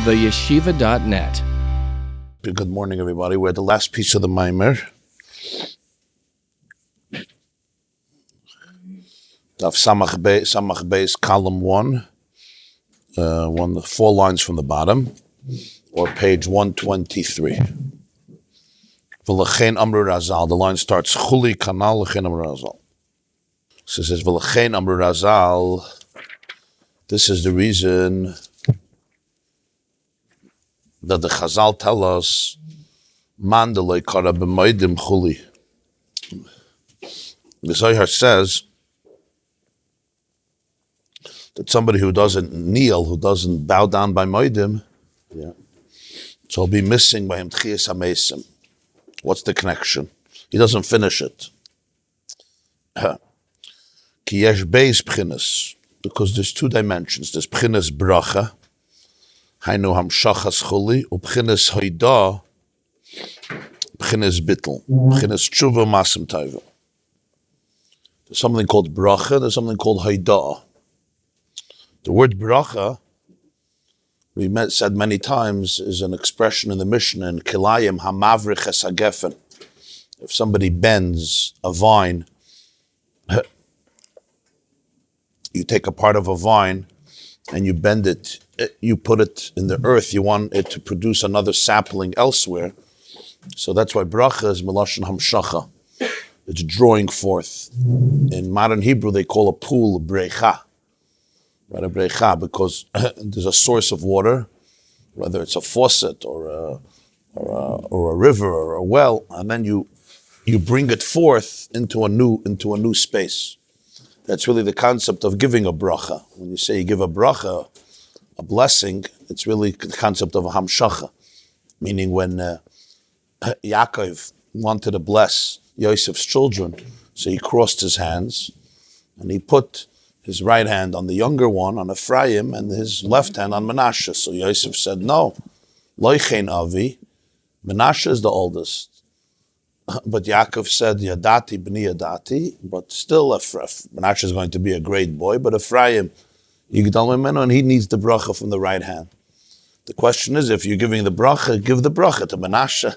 theyeshiva.net. Good morning, everybody. We're at the last piece of the Maimer. Daf Samach Beis, column 1, 4 lines from the bottom, or page 123. V'lechein Amru Razal. The line starts Chuli Kanal Lechein Amru Razal. So it says V'lechein Amru Razal. This is the reason that the Chazal tell us Mandalay Kara B'Moedim Chuli. The Vayaar says that somebody who doesn't kneel, who doesn't bow down by Moedim, so he'll be missing by him Krias Yam Suf. What's the connection? He doesn't finish it. Ki yesh beis b'chinas, because there's 2 dimensions. There's b'chinas bracha, hainu hamshachas chuli, u'b'chinas hoida, b'chinas bittel, b'chinas chuva masim taiva. There's something called bracha, there's something called hoida. The word bracha, we said many times, is an expression in the Mishnah in Kilayim hamavrich es hagefen. If somebody bends a vine, you take a part of a vine and you bend it, you put it in the earth, you want it to produce another sapling elsewhere. So that's why bracha is melashon hamshacha. It's drawing forth. In modern Hebrew, they call a pool bracha. Right, a bracha, because there's a source of water, whether it's a faucet or a river or a well, and then you bring it forth into a new space. That's really the concept of giving a bracha. When you say you give a bracha, a blessing, it's really the concept of a hamshacha, meaning when Yaakov wanted to bless Yosef's children, so he crossed his hands and he put his right hand on the younger one, on Ephraim, and his left hand on Menashe. So Yosef said, no, loichein avi, Menashe is the oldest. But Yaakov said, yadati b'ni yadati, but still Menashe is going to be a great boy, but Ephraim, yigdal mimenu, and he needs the bracha from the right hand. The question is, if you're giving the bracha, give the bracha to Menashe.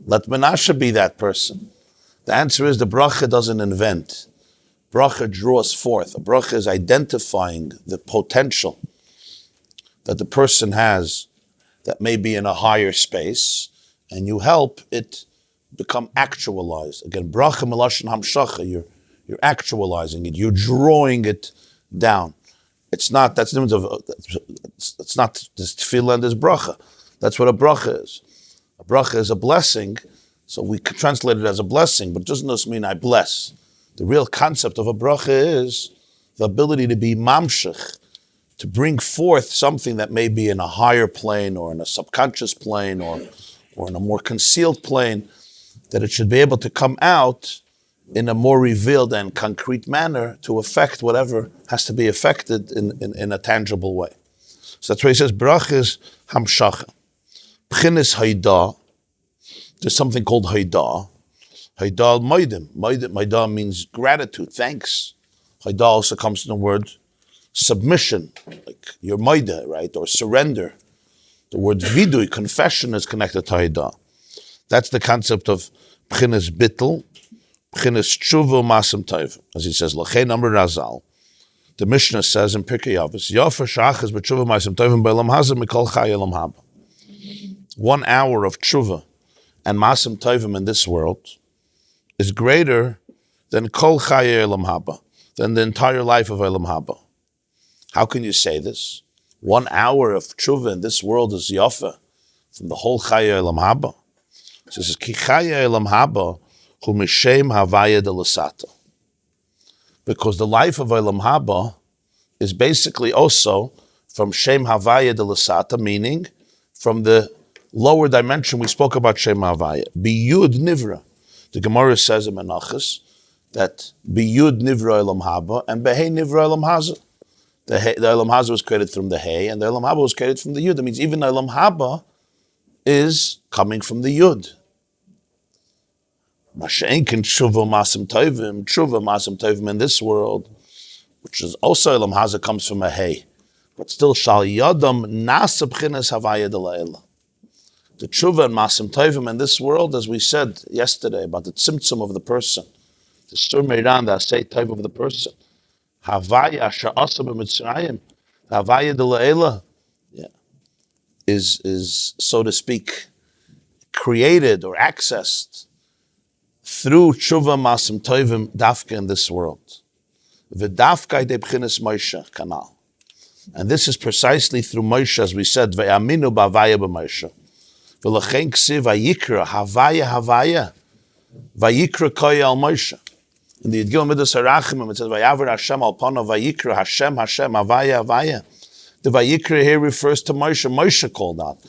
Let Menashe be that person. The answer is the bracha doesn't invent. Bracha draws forth. A bracha is identifying the potential that the person has that may be in a higher space, and you help it become actualized. Again, bracha melashon hamshacha, you're actualizing it, you're drawing it down. It's not, that's the difference of, it's not this tefillah and this bracha. That's what a bracha is. A bracha is a blessing, so we could translate it as a blessing, but it doesn't just mean I bless. The real concept of a bracha is the ability to be mamshech, to bring forth something that may be in a higher plane or in a subconscious plane or in a more concealed plane, that it should be able to come out in a more revealed and concrete manner to affect whatever has to be affected in a tangible way. So that's why he says, bracha is hamshacha. B'chinas haida, there's something called haida. Haida moedim. Haida means gratitude, thanks. Haida also comes from the word submission, like your moeda, right, or surrender. The word vidui, confession, is connected to haida. That's the concept of b'chinas bittel, b'chinas chuva masim taiv. As he says, l'chein amru razal. The Mishnah says in Pirkei Avos, Yofer shachas b'chuva masim taiv b'elam hazeh mikol chay elam haba. 1 hour of chuva and masim taivim in this world is greater than kol chaye elam haba, than the entire life of elam haba. How can you say this? 1 hour of tshuva in this world is yafa from the whole chaye elam haba. So it says ki chaye elam haba hu mishem havaya de lasata, because the life of elam haba is basically also from shem havaya de lasata, meaning from the lower dimension we spoke about shem havaya. Biyud nivra. The Gemara says in Menachos that biyud nivra elam haba and behei nivra elam haza. The elam haza was created from the hay, and the elam haba was created from the yud. That means even elam haba is coming from the yud. Mashenkin chuva masim tovim in this world, which is also elam haza, comes from a hay. But still, shal yadam nasa b'chinas havaya de la'ela. The chuva and masim tovim in this world, as we said yesterday, about the tzimtzum of the person, the sur meiran, the asay type of the person, havaya sha'asa b'mitzrayim, havaya de la'ela, is, so to speak, created or accessed through tshuva masim tovim dafka in this world. V'dafka de b'chinas Moshe kanal. And this is precisely through Moshe, as we said, ve'aminu b'avaya b'Moshe. V'lechein ksiv vayikra havaya havaya vayikra koya al Moshe. In the Yidgil Midas HaRachimim, it says, Vayavar Hashem al panav vayikra Hashem Hashem havaya havaya. The vayikra here refers to Moshe. Moshe called out.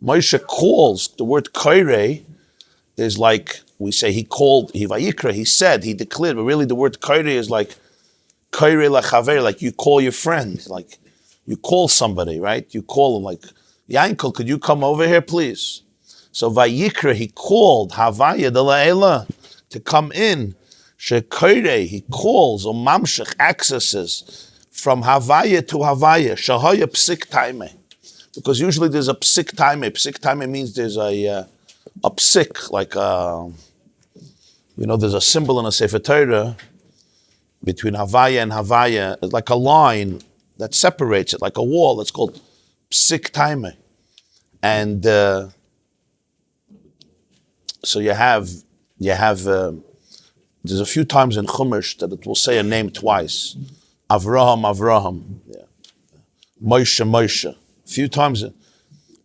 Moshe calls, the word koire is like, we say he called, he said, he declared, but really the word koire is like koire lachaver, like you call your friend, like you call somebody, right? You call him like, Yankel, could you come over here, please? So vayikra, he called havaya de la'ela to come in. Shekoire, he calls, or mamshech accesses from Havaya to Havaya, Shahaya Psik Taime. Because usually there's a Psik Taime. Psik Taime means there's a Psik, like there's a symbol in a Sefer Torah between Havaya and Havaya, like a line that separates it, like a wall. That's called Psik Taime. And so you have there's a few times in Chumash that it will say a name twice. Avraham, Moshe. A few times.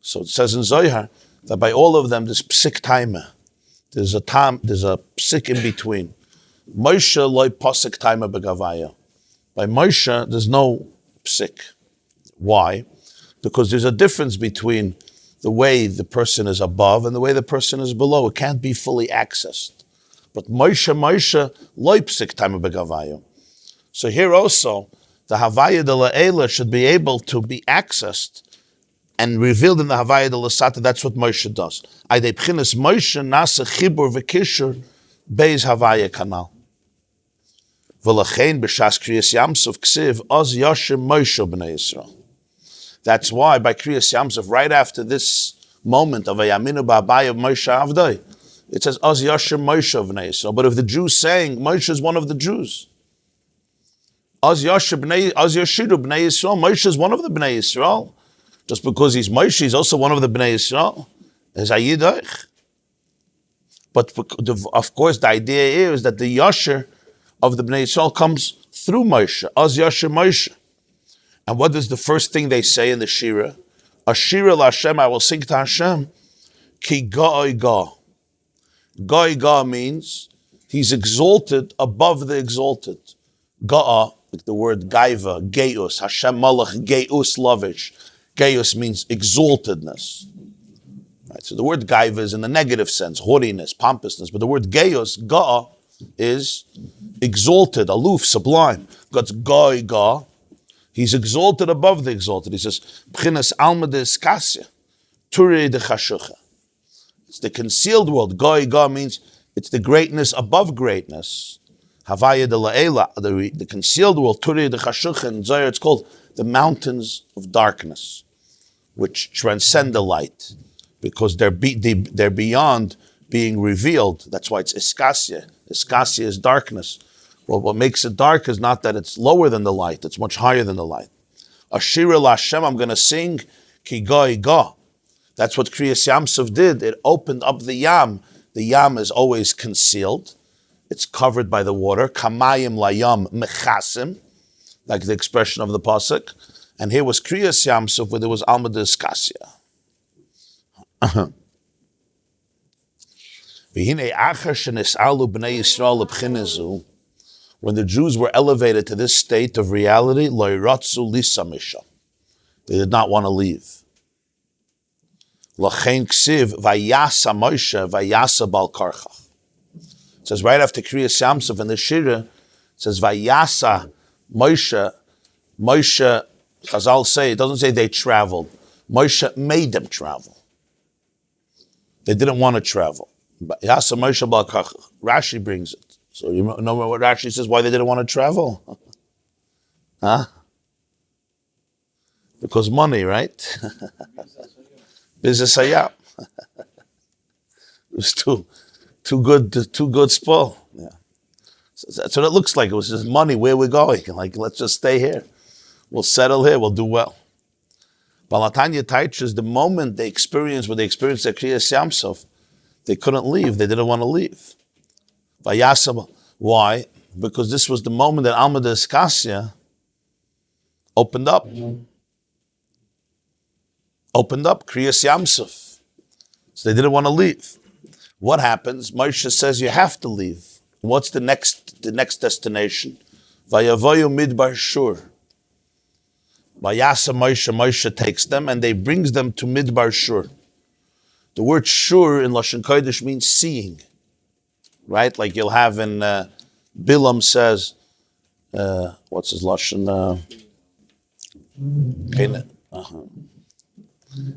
So it says in Zohar that by all of them there's psik taima. There's a psik in between. Moshe loy pasik taima begavaya. By Moshe there's no psik. Why? Because there's a difference between the way the person is above and the way the person is below. It can't be fully accessed. But Moshe loy psik taima begavaya. So here also, the Havaya de La'ela should be able to be accessed and revealed in the Havaya de L'Sata. That's what Moshe does. Aydei b'chinas Moshe nasa chibur v'kishur beis Havaya kanal. V'lachein b'shas Krias Yam Suf ksiv oz yashir Moshe b'nei Yisroel. That's why by Krias Yam Suf, right after this moment of a Yaminu ba'abai of Moshe Avdoi, it says oz yashir Moshe b'nei Yisroel. But if the Jews saying Moshe is one of the Jews, Az Yashiru B'nei Yisroel. Moshe is one of the B'nei Yisroel. Just because he's Moshe, he's also one of the B'nai Yisrael. But of course, the idea is that the Yasher of the B'nai Yisrael comes through Moshe, Az Yasher Moshe. And what is the first thing they say in the Shira? Ashira LaHashem, I will sing to Hashem, Ki Ga'oi Ga. Ga'oi Ga means he's exalted above the exalted. Ga'a, like the word Gaiva, Geus, Hashem Malach, Geus Lavish. Geus means exaltedness. Right, so the word Gaiva is in the negative sense, haughtiness, pompousness. But the word Geus, Ga'a, is exalted, aloof, sublime. God's Ga'oi Ga. He's exalted above the exalted. He says, B'chinas alma de iskasya, Turei de chashucha. It's the concealed world. Ga'oi Ga means it's the greatness above greatness. Havaya de la'ela, the concealed world, Turei de chashucha. In Zohar it's called the mountains of darkness, which transcend the light, because they're beyond being revealed. That's why it's iskasya. Iskasya is darkness. Well, what makes it dark is not that it's lower than the light, it's much higher than the light. Ashira LaHashem, I'm going to sing Ki Ga'oi Ga. That's what Krias Yam Suf did. It opened up the Yam. The Yam is always concealed. It's covered by the water. Kamayim layam mechasim, like the expression of the pasuk. And here was Krias Yam Suf, where there was Alma de Iskasya. When the Jews were elevated to this state of reality, they did not want to leave. It says right after Krias Yam Suf in the Shira, it says Vayasa Moshe. Moshe, Chazal say, it doesn't say they traveled. Moshe made them travel. They didn't want to travel. Yasa Moshe Bal Karcha. Rashi brings it. So you know what Rashi says, why they didn't want to travel? Huh? Because money, right? Business hayab. It was too good spoil. Yeah. So that's what it looks like. It was just money. Where we're going? Like, let's just stay here. We'll settle here. We'll do well. Balatanya Taitras, the moment they experienced what they experienced at Krias Yam Suf, they couldn't leave. They didn't want to leave. Vayaar, why? Because this was the moment that Alma de Iskasya opened up. Opened up Krias Yam Suf. So they didn't want to leave. What happens? Moshe says you have to leave. What's the next destination? Vayavoyu Midbar Shur. Vayasa Moshe takes them and they brings them to Midbar Shur. The word Shur in Lashon Kodesh means seeing, right? Like you'll have in Bilam says, what's his Lashon?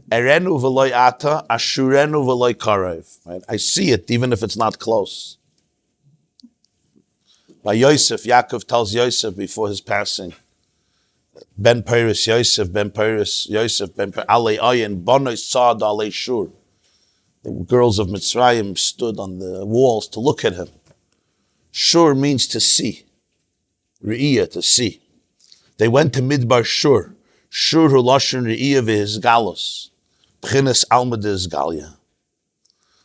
Erenu v'loy ata, ashurenu v'loy karev. Right? I see it even if it's not close. By Yosef, Yaakov tells Yosef before his passing, Ben Peres Yosef, Ben Peres Yosef, Ben Peres Alei Ayin, Bonoi Saad Alei Shur. The girls of Mitzrayim stood on the walls to look at him. Shur means to see. Re'iyah, to see. They went to Midbar Shur. Shur hu lashon re'iyah v'his galus. P'chinas alma d'izgalia.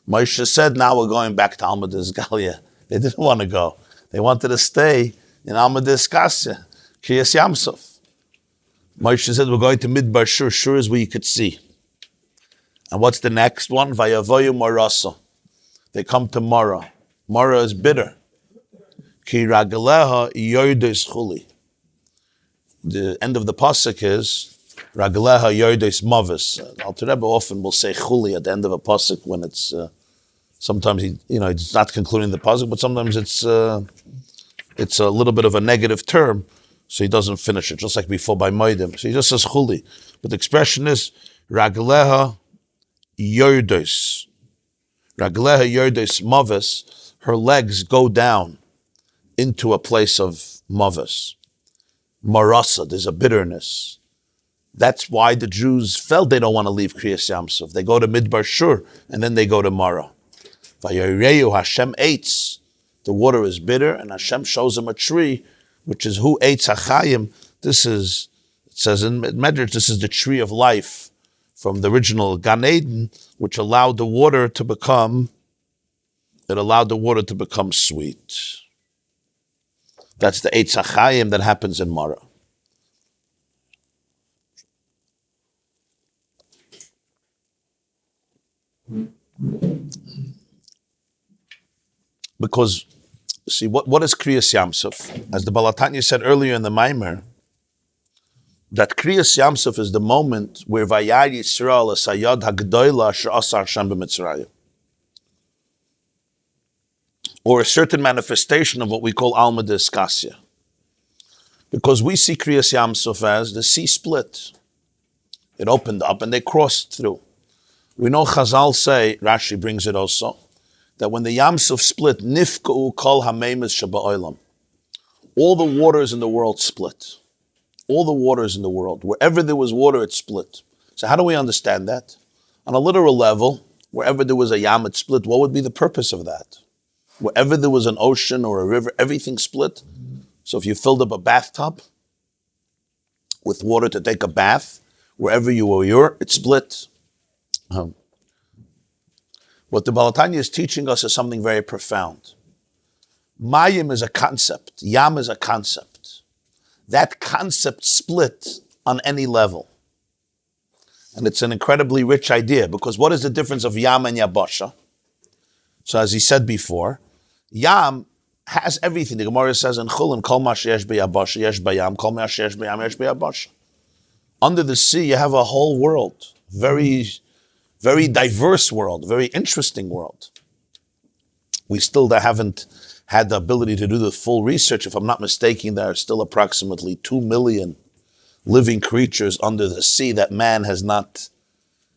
Moshe said, now we're going back to alma d'izgalia. They didn't want to go. They wanted to stay in alma d'izkasya, Krias Yam Suf. Moshe said, we're going to Midbar Shur. Shur is where you could see. And what's the next one? Vayavoyu marasa. They come to Mara. Mara is bitter. Ki ragaleha yordes chuli. The end of the pasuk is ragaleha yordes mavis. Alter Rebbe often will say chuli at the end of a pasuk when it's sometimes he's not concluding the pasuk, but sometimes it's a little bit of a negative term, so he doesn't finish it. Just like before by Moedim, so he just says chuli. But the expression is ragaleha yordes. Ragaleha yordes mavis. Her legs go down into a place of mavis. Marasa, there's a bitterness. That's why the Jews felt they don't want to leave Krias Yam Suf. They go to Midbar Shur, and then they go to Mara. Vayareyu, Hashem eats. The water is bitter, and Hashem shows him a tree, which is who eats Chaim. This is, it says in Medrash, this is the tree of life from the original Gan Eden, which allowed the water to become sweet. That's the Eitz HaChaim that happens in Mara. Because, see, what is Krias Yam Suf? As the Balatanya said earlier in the Maimer, that Krias Yam Suf is the moment where Vayaar Yisroel es hayad hagdoila she'asa Hashem b'Mitzrayim. Or a certain manifestation of what we call Alma de Iskasya. Because we see Krias Yam Suf as the sea split. It opened up and they crossed through. We know Chazal say, Rashi brings it also, that when the Yam Suf split, nifka'u kol hamemes sheba'olam. All the waters in the world split. All the waters in the world. Wherever there was water, it split. So how do we understand that? On a literal level, wherever there was a Yam, it split. What would be the purpose of that? Wherever there was an ocean or a river, everything split. So if you filled up a bathtub with water to take a bath, wherever you were, it split. What the Balatanya is teaching us is something very profound. Mayim is a concept. Yam is a concept. That concept split on any level. And it's an incredibly rich idea, because what is the difference of Yam and Yabasha? So as he said before, Yam has everything. The Gemara says in Chulin, Kol ma sheyesh b'yabasha yesh b'yam, Kol ma sheyesh b'yam yesh b'yabasha. Under the sea, you have a whole world. Very, very diverse world, very interesting world. We still haven't had the ability to do the full research. If I'm not mistaken, there are still approximately 2 million living creatures under the sea that man has not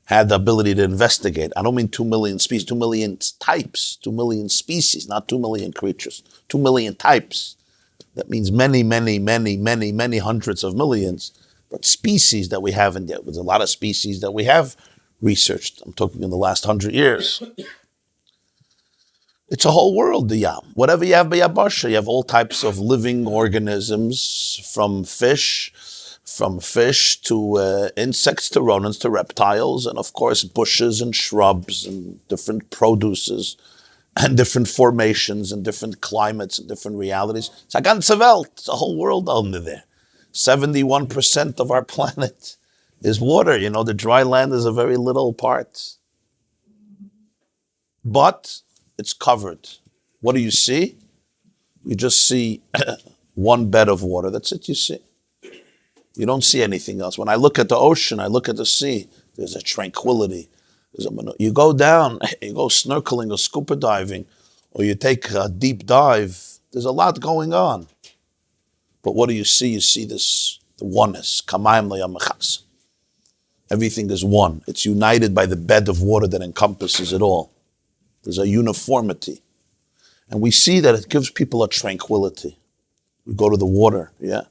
had the ability to investigate. I don't mean 2 million species, 2 million types, 2 million species, not 2 million creatures, 2 million types. That means many, many, many, many, many hundreds of millions. But species that we haven't yet. There's a lot of species that we have researched. I'm talking in the last 100 years. It's a whole world, the Yam. Whatever you have by Yabasha, you have all types of living organisms, from fish to insects, to rodents, to reptiles, and of course bushes and shrubs and different produces and different formations and different climates and different realities. It's a ganze Welt. It's a whole world under there. 71% of our planet is water. You know, the dry land is a very little part. But it's covered. What do you see? You just see one bed of water. That's it you see. You don't see anything else. When I look at the ocean, I look at the sea, there's a tranquility. You go down, you go snorkeling or scuba diving, or you take a deep dive, there's a lot going on. But what do you see? You see this, the oneness. Kamayim layamachas. Everything is one. It's united by the bed of water that encompasses it all. There's a uniformity. And we see that it gives people a tranquility. You go to the water, yeah?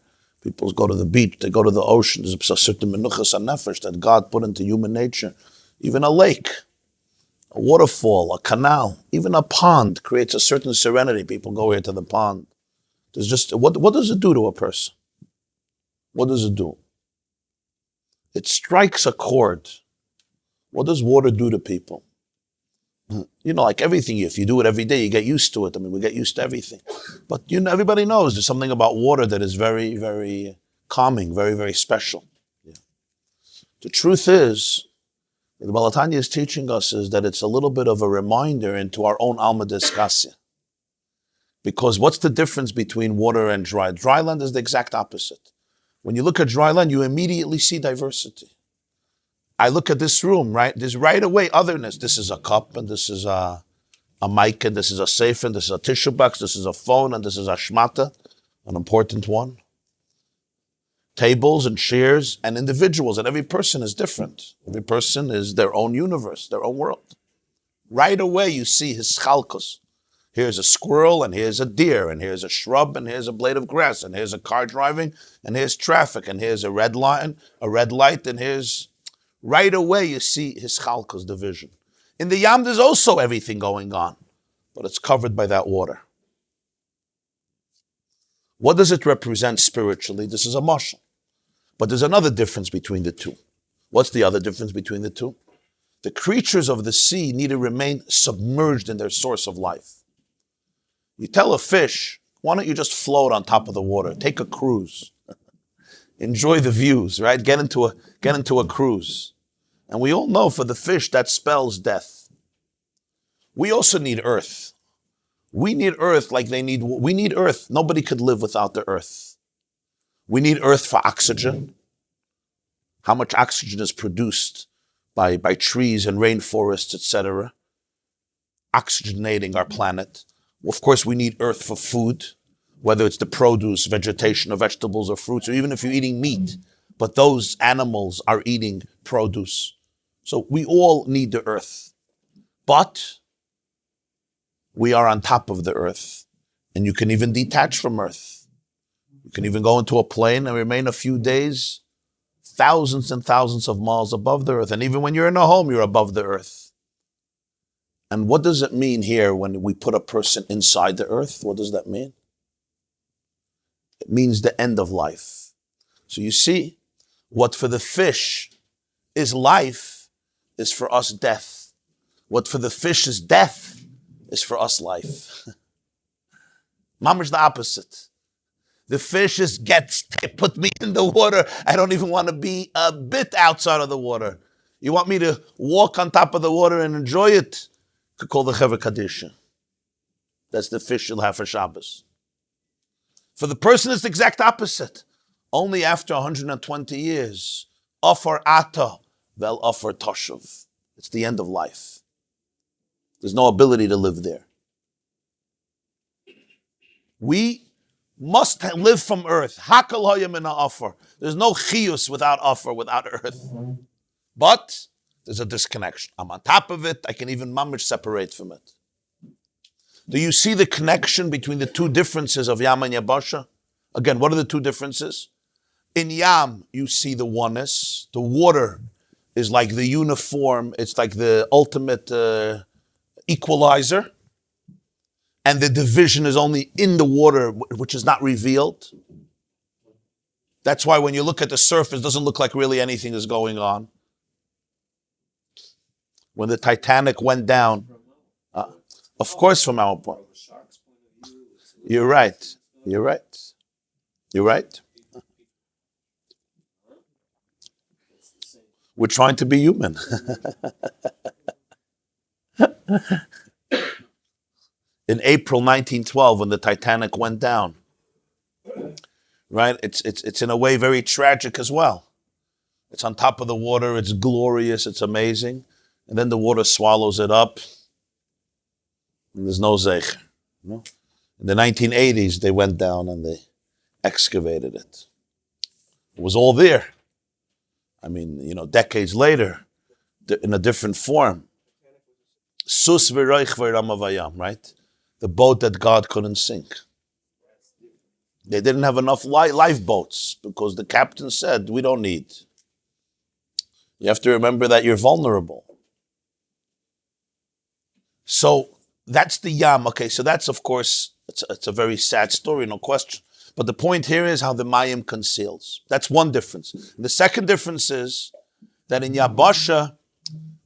People go to the beach, they go to the ocean. There's a certain menuchas hanefesh that God put into human nature. Even a lake, a waterfall, a canal, even a pond creates a certain serenity. People go here to the pond. There's just, what does it do to a person? What does it do? It strikes a chord. What does water do to people? You know, like everything, if you do it every day, you get used to it. I mean, we get used to everything. But you know, everybody knows there's something about water that is very, very calming, very, very special. Yeah. The truth is, what the Balatanya is teaching us is that it's a little bit of a reminder into our own alma discassia. Because what's the difference between water and dry? Dry land is the exact opposite. When you look at dry land, you immediately see diversity. I look at this room, right? There's right away otherness. This is a cup, and this is a mic, and this is a safe, and this is a tissue box, this is a phone, and this is a shmata, an important one. Tables and chairs and individuals, and every person is different. Every person is their own universe, their own world. Right away you see his chalkos. Here's a squirrel, and here's a deer, and here's a shrub, and here's a blade of grass, and here's a car driving, and here's traffic, and here's a red light, and here's... Right away you see his chalkos division. In the Yam there's also everything going on, but it's covered by that water. What does it represent spiritually? This is a mashal. But there's another difference between the two. What's the other difference between the two? The creatures of the sea need to remain submerged in their source of life. You tell a fish, why don't you just float on top of the water? Take a cruise. Enjoy the views, right? Get into a cruise. And we all know for the fish that spells death. We also need earth. We need earth like we need earth. Nobody could live without the earth. We need earth for oxygen. How much oxygen is produced by trees and rainforests, etc., oxygenating our planet. Of course, we need earth for food, whether it's the produce, vegetation, or vegetables, or fruits, or even if you're eating meat. But those animals are eating produce. So we all need the earth. But we are on top of the earth. And you can even detach from earth. You can even go into a plane and remain a few days, thousands and thousands of miles above the earth. And even when you're in a home, you're above the earth. And what does it mean here when we put a person inside the earth? What does that mean? It means the end of life. So you see, what for the fish is life is for us death. What for the fish is death is for us life. Mama's the opposite. The fish put me in the water. I don't even want to be a bit outside of the water. You want me to walk on top of the water and enjoy it? Could call the Chaver Kadisha. That's the fish you'll have for Shabbos. For the person, it's the exact opposite. Only after 120 years, Offer Ata, Vel Offer Toshuv. It's the end of life. There's no ability to live there. We must live from earth. Hakal Hayam in Offer. There's no chiyus without Offer, without earth. But there's a disconnection. I'm on top of it, I can even mamish separate from it. Do you see the connection between the two differences of Yam and Yabasha? Again, what are the two differences? In Yam, you see the oneness. The water is like the uniform, it's like the ultimate equalizer. And the division is only in the water, which is not revealed. That's why when you look at the surface, it doesn't look like really anything is going on. When the Titanic went down, of course from our point. You're right. You're right. You're right. We're trying to be human. In April 1912, when the Titanic went down, right? It's in a way very tragic as well. It's on top of the water. It's glorious. It's amazing. And then the water swallows it up. And there's no zeich. No? In the 1980s, they went down and they excavated it. It was all there. I mean, decades later, in a different form. Sus v'roich v'ramavayam, right? The boat that God couldn't sink. They didn't have enough lifeboats because the captain said, we don't need. You have to remember that you're vulnerable. So that's the Yam. Okay, so that's, of course, it's a very sad story, no question. But the point here is how the Mayim conceals. That's one difference. And the second difference is that in Yabasha,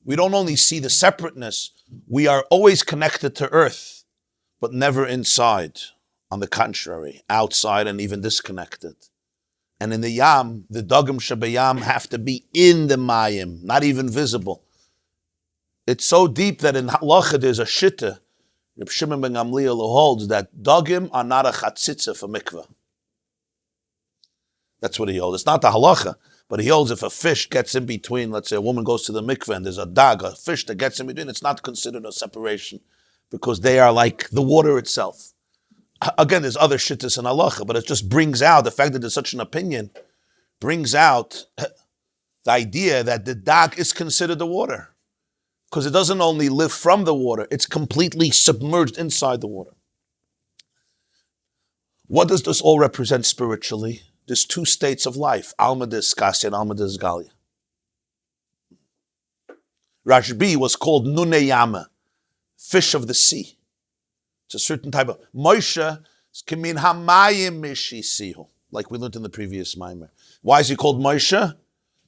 we don't only see the separateness, we are always connected to earth, but never inside. On the contrary, outside and even disconnected. And in the Yam, the Dagim Shabayam have to be in the Mayim, not even visible. It's so deep that in Halacha there's a shitta, Reb Shimon ben Gamliel holds that Dagim are not a chatzitza for mikveh. That's what he holds. It's not the Halacha, but he holds if a fish gets in between, let's say a woman goes to the mikveh and there's a dag, a fish that gets in between, it's not considered a separation because they are like the water itself. Again, there's other shittas in halacha, but it just brings out the fact that there's such an opinion, brings out the idea that the dag is considered the water. Because it doesn't only live from the water, it's completely submerged inside the water. What does this all represent spiritually? There's two states of life, Alma Diskasya and Alma Disgalia. Rashbi was called Nune Yama, fish of the sea. It's a certain type of Moshe Kimin Hamayim Mishisihu, like we learned in the previous Maimer. Why is he called Moshe?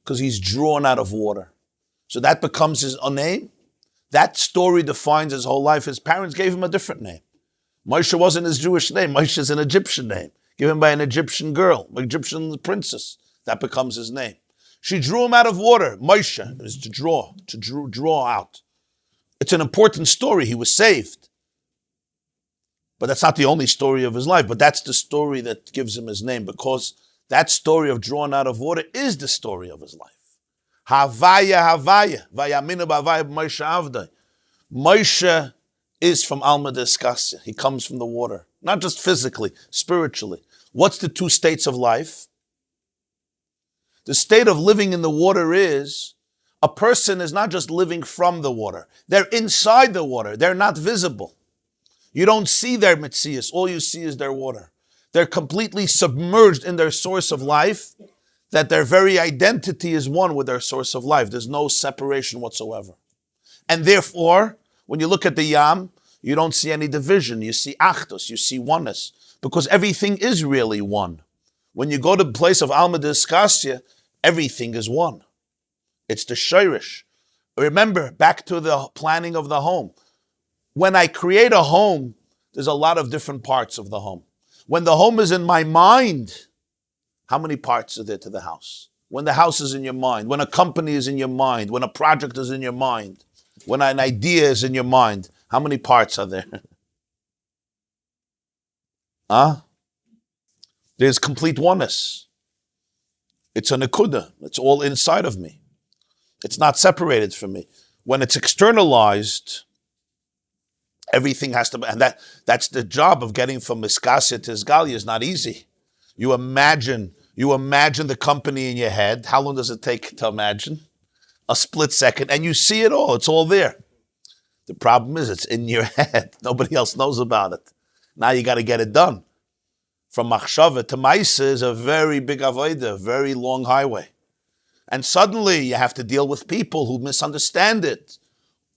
Because he's drawn out of water. So that becomes his name. That story defines his whole life. His parents gave him a different name. Moshe wasn't his Jewish name. Moshe is an Egyptian name, given by an Egyptian girl, an Egyptian princess. That becomes his name. She drew him out of water. Moshe is to draw out. It's an important story. He was saved. But that's not the only story of his life, but that's the story that gives him his name, because that story of drawn out of water is the story of his life. Havaya, Vayaminu b'Havaya b'Moshe Avdai. Moshe is from Alma Diskasya. He comes from the water, not just physically, spiritually. What's the two states of life? The state of living in the water is, a person is not just living from the water. They're inside the water. They're not visible. You don't see their mitzias. All you see is their water. They're completely submerged in their source of life, that their very identity is one with their source of life. There's no separation whatsoever. And therefore, when you look at the Yam, you don't see any division. You see achdus, you see oneness, because everything is really one. When you go to the place of Alma Diskasya, everything is one. It's the shirish. Remember, back to the planning of the home. When I create a home, there's a lot of different parts of the home. When the home is in my mind, how many parts are there to the house? When the house is in your mind, when a company is in your mind, when a project is in your mind, when an idea is in your mind, how many parts are there? There's complete oneness. It's a nekuda. It's all inside of me. It's not separated from me. When it's externalized, everything has to be, and that's the job of getting from Miskasya to Isgalia is not easy. You imagine the company in your head. How long does it take to imagine? a split second, and you see it all. It's all there. The problem is it's in your head. Nobody else knows about it. Now you got to get it done. From machshava to ma'isa is a very big avodah, very long highway. And suddenly you have to deal with people who misunderstand it.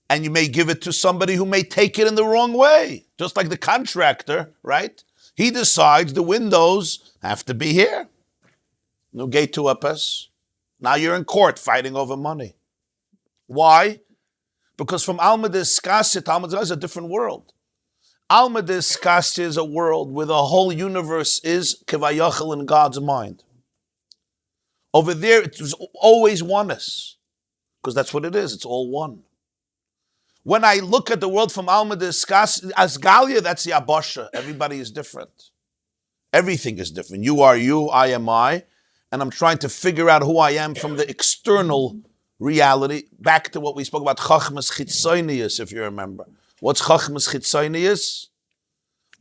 And you may give it to somebody who may take it in the wrong way. Just like the contractor, right? He decides the windows have to be here. No gate to apes. Now you're in court fighting over money. Why? Because from Alma Diskasya to Alma Diskasya is a different world. Alma Diskasya is a world where the whole universe is kevayachal in God's mind. Over there, it was always oneness. Because that's what it is. It's all one. When I look at the world from Alma Diskasya, as Galia, that's the Abasha. Everybody is different. Everything is different. You are you, I am I. And I'm trying to figure out who I am from the external reality. Back to what we spoke about, Chachmas Chitzonius, if you remember. What's Chachmas Chitzonius?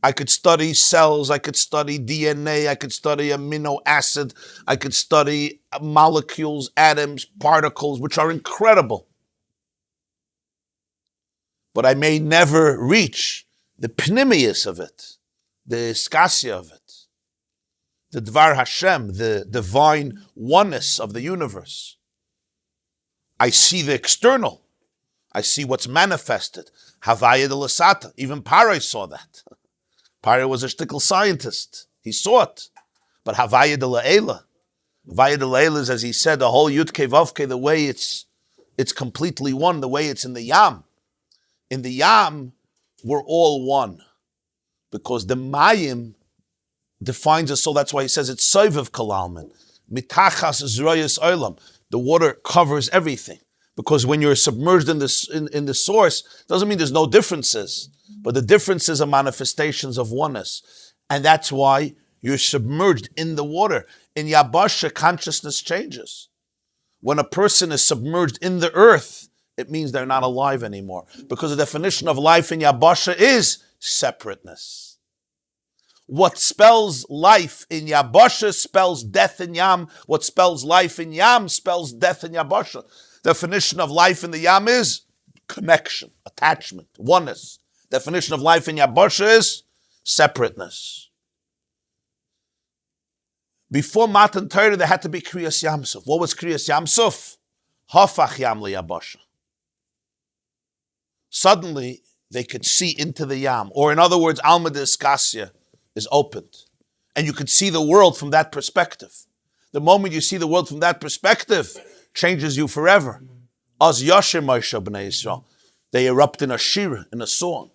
I could study cells, I could study DNA, I could study amino acid, I could study molecules, atoms, particles, which are incredible. But I may never reach the pnimius of it, the skasya of it. The Dvar Hashem, the divine oneness of the universe. I see the external. I see what's manifested. Havaya de Lasata. Even Parai saw that. Parai was a shtickle scientist. He saw it. But Havaya de La'ela. Havaya de La'ela is, as he said, the whole Yudke Vavke, the way it's completely one, the way it's in the Yam. In the Yam, we're all one. Because the Mayim defines us, so that's why he says it's Soivav Kalalman. Mitachas Zroyas Olam. The water covers everything. Because when you're submerged in the source, doesn't mean there's no differences. But the differences are manifestations of oneness. And that's why you're submerged in the water. In Yabasha, consciousness changes. When a person is submerged in the earth, it means they're not alive anymore. Because the definition of life in Yabasha is separateness. What spells life in Yabasha spells death in Yam. What spells life in Yam spells death in Yabasha. Definition of life in the Yam is connection, attachment, oneness. Definition of life in Yabasha is separateness. Before Matan Torah, there had to be Krias Yam Suf. What was Krias Yam Suf? Hafach Yam li Yabasha. Suddenly, they could see into the Yam. Or in other words, Alma Diskasya is opened. And you could see the world from that perspective. The moment you see the world from that perspective, changes you forever. Az Yashem Moshe b'nei Yisroel. They erupt in a shir, in a song.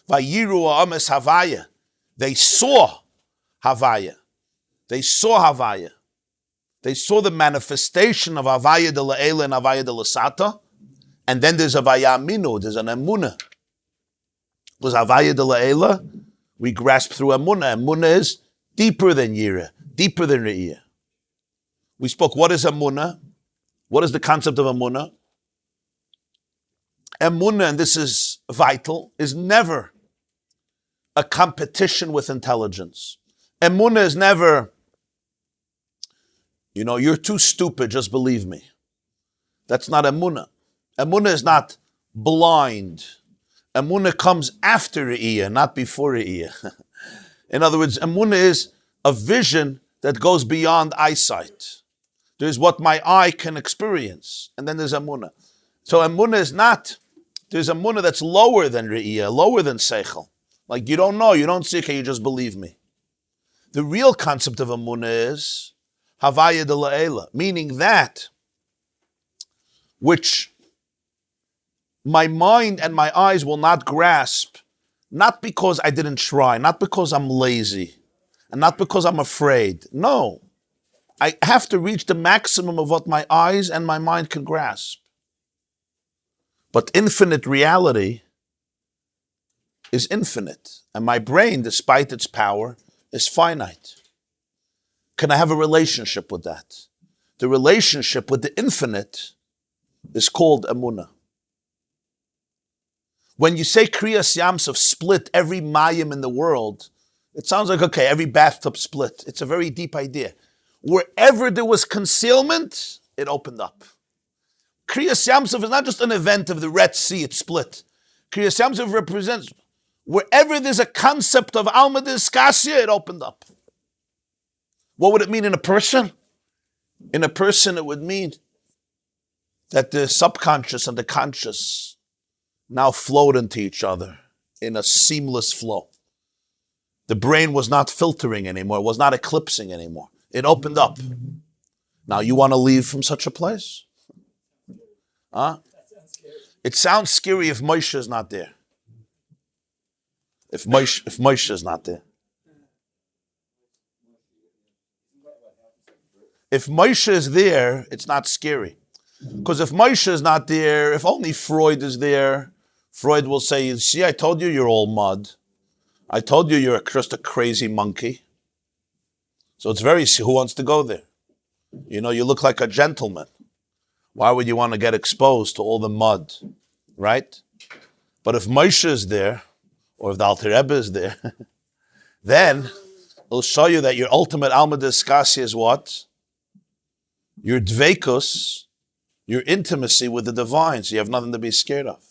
Vayiru ames Havaya. They saw Havaya. They saw Havaya. They saw the manifestation of Havaya de La'ela and Havaya de Lasata. And then there's a Vayaar Minu, there's an Emunah. Because Havaya de La'ela, we grasp through Emunah. Emunah is deeper than Yira, deeper than Re'iyah. We spoke, what is Emunah? What is the concept of Emunah? Emunah, and this is vital, is never a competition with intelligence. Emunah is never, you're too stupid, just believe me. That's not Emunah. Emunah is not blind. Emunah comes after Re'iyah, not before Re'iyah. In other words, Emunah is a vision that goes beyond eyesight. There's what my eye can experience, and then there's Emunah. So Emunah is not, there's Emunah that's lower than Re'iyah, lower than Seichel. Like you don't know, you don't see, okay, you just believe me. The real concept of Emunah is Havaya de La'ela, meaning that which my mind and my eyes will not grasp, not because I didn't try, not because I'm lazy, and not because I'm afraid. No. I have to reach the maximum of what my eyes and my mind can grasp. But infinite reality is infinite, and my brain, despite its power, is finite. Can I have a relationship with that? The relationship with the infinite is called Emunah. When you say Krias Yam Suf split every mayim in the world, it sounds like, okay, every bathtub split. It's a very deep idea. Wherever there was concealment, it opened up. Krias Yam Suf is not just an event of the Red Sea, it's split. Krias Yam Suf represents wherever there's a concept of Alma Diskasya, it opened up. What would it mean in a person? In a person, it would mean that the subconscious and the conscious now flowed into each other in a seamless flow. The brain was not filtering anymore, it was not eclipsing anymore. It opened up. Now, you want to leave from such a place? Huh? It sounds scary if Moshe is not there. If Moshe is not there. If Moshe is there, it's not scary. Because if Moshe is not there, if only Freud is there, Freud will say, see, I told you you're all mud. I told you you're just a crazy monkey. So it's very, who wants to go there? You know, you look like a gentleman. Why would you want to get exposed to all the mud, right? But if Moshe is there, or if the Alter Rebbe is there, then it'll show you that your ultimate Alma Diskasya is what? Your dveikus, your intimacy with the divine, so you have nothing to be scared of.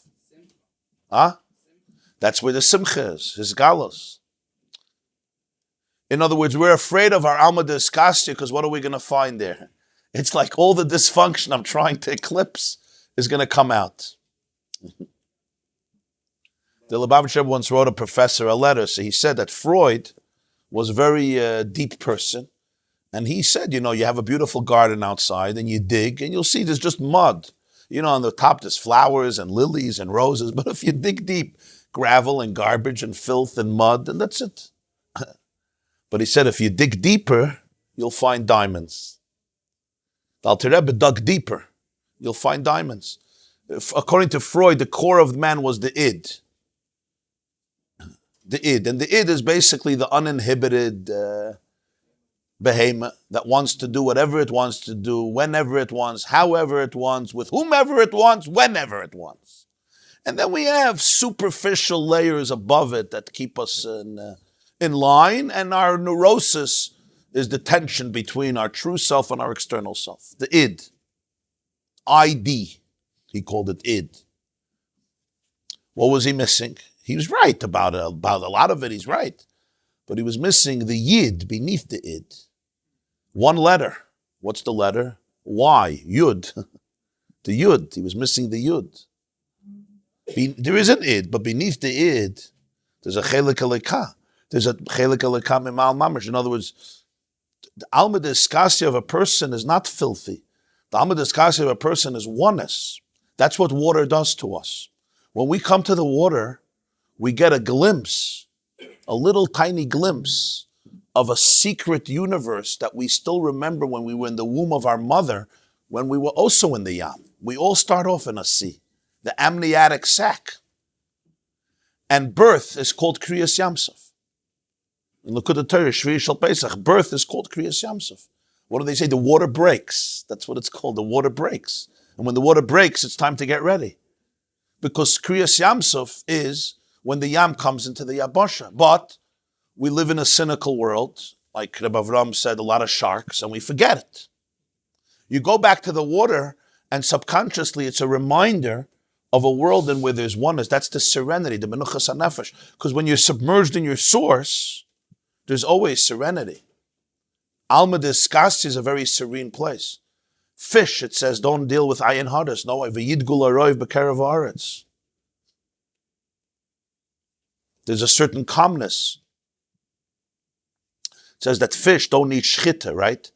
Huh? That's where the simcha is, his galos. In other words, we're afraid of our Alma Diskasya because what are we going to find there? It's like all the dysfunction I'm trying to eclipse is going to come out. The Lubavitcher once wrote a professor a letter, so he said that Freud was a very deep person, and he said, you know, you have a beautiful garden outside, and you dig, and you'll see there's just mud. You know, on the top there's flowers and lilies and roses, but if you dig deep, gravel and garbage and filth and mud, and that's it. But he said, if you dig deeper, you'll find diamonds. The Alter Rebbe dug deeper, you'll find diamonds. According to Freud, the core of man was the id. The id. And the id is basically the uninhibited behemoth that wants to do whatever it wants to do, whenever it wants, however it wants, with whomever it wants, whenever it wants. And then we have superficial layers above it that keep us in line, and our neurosis is the tension between our true self and our external self. The id. ID. He called it id. What was he missing? He was right about a lot of it, he's right. But he was missing the yid beneath the id. One letter. What's the letter? Y. Yud. The yud. He was missing the yud. There is an id, but beneath the id, there's a chelik aleka. There's a chelik aleka mimal mamash. In other words, the Alma Diskasya of a person is not filthy. The Alma Diskasya of a person is oneness. That's what water does to us. When we come to the water, we get a glimpse, a little tiny glimpse of a secret universe that we still remember when we were in the womb of our mother, when we were also in the Yam. We all start off in a sea, the amniotic sac. And birth is called Krias Yam Suf. And look at the Torah, Shvi Shal Pesach, birth is called Krias Yam Suf. What do they say? The water breaks. That's what it's called, the water breaks. And when the water breaks, it's time to get ready. Because Krias Yam Suf is when the Yam comes into the Yabasha. But we live in a cynical world, like Rabbi Avram said, a lot of sharks, and we forget it. You go back to the water, and subconsciously it's a reminder of a world in where there's oneness. That's the serenity, the menuchas hanefesh. Because when you're submerged in your source, there's always serenity. Alma Diskasya is a very serene place. Fish, it says, don't deal with ayin hadas. No, v'yidgul aroiv b'kerev haaretz. There's a certain calmness. It says that fish don't eat shchita, right?